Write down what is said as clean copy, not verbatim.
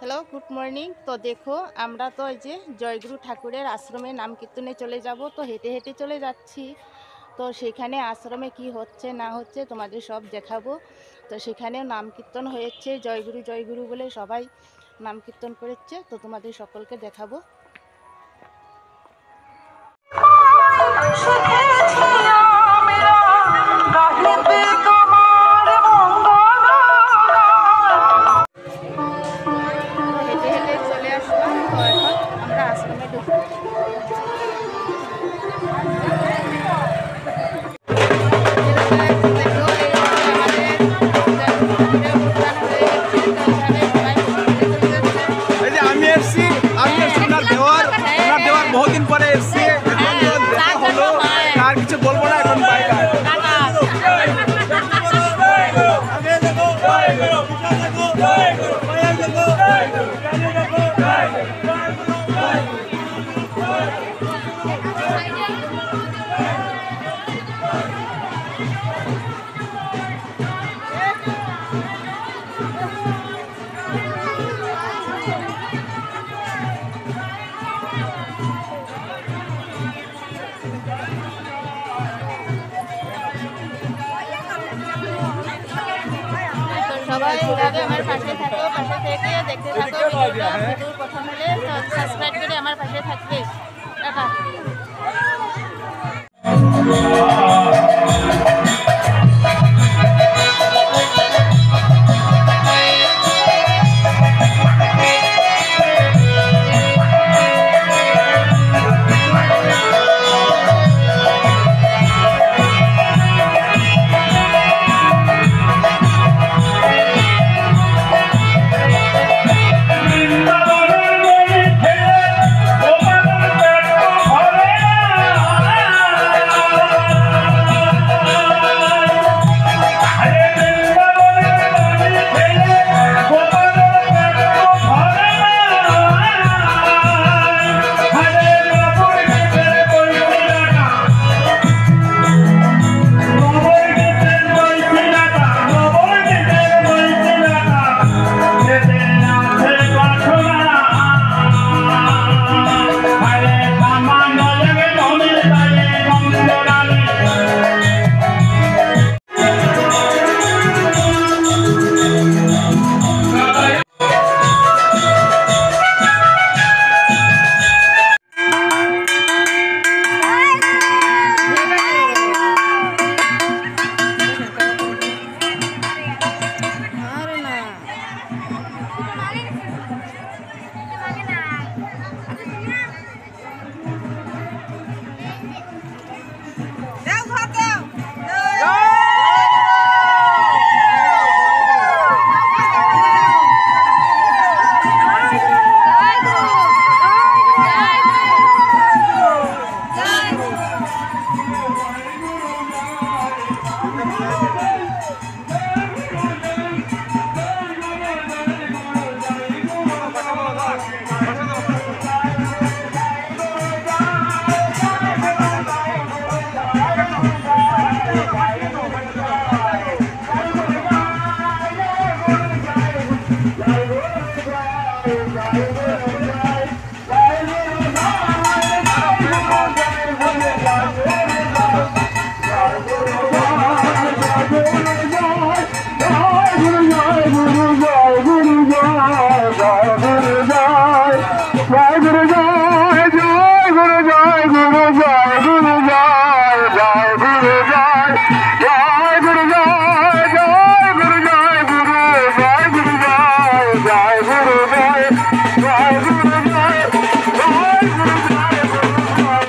Hello, good morning. তো দেখো, আমরা তো এই যে জয়গুরু ঠাকুরের আশ্রমে নাম কীর্তনে চলে যাব। তো হেঁটে হেঁটে চলে যাচ্ছি। তো সেখানে আশ্রমে কি হচ্ছে না হচ্ছে তোমাদের সব দেখাবো। তো সেখানেও নাম কীর্তন হয়েছে, জয়গুরু জয়গুরু বলে সবাই নাম কীর্তন করেছে। তো তোমাদের সকলকে দেখাবো। হেঁটে হেঁটে চলে আসলাম। তো এখন আমরা আশ্রমে ঢুকবো। বহুদিন পরে এসছি, আর কিছু বলবো না এখন। সবাই এইভাবে আমার পাশে থাকো, পাশে থেকে দেখতে থাকো ভিডিওটা। ভিডিও প্রথম হলে সাবস্ক্রাইব করে আমার পাশে থাকবে। টাটা। Bye.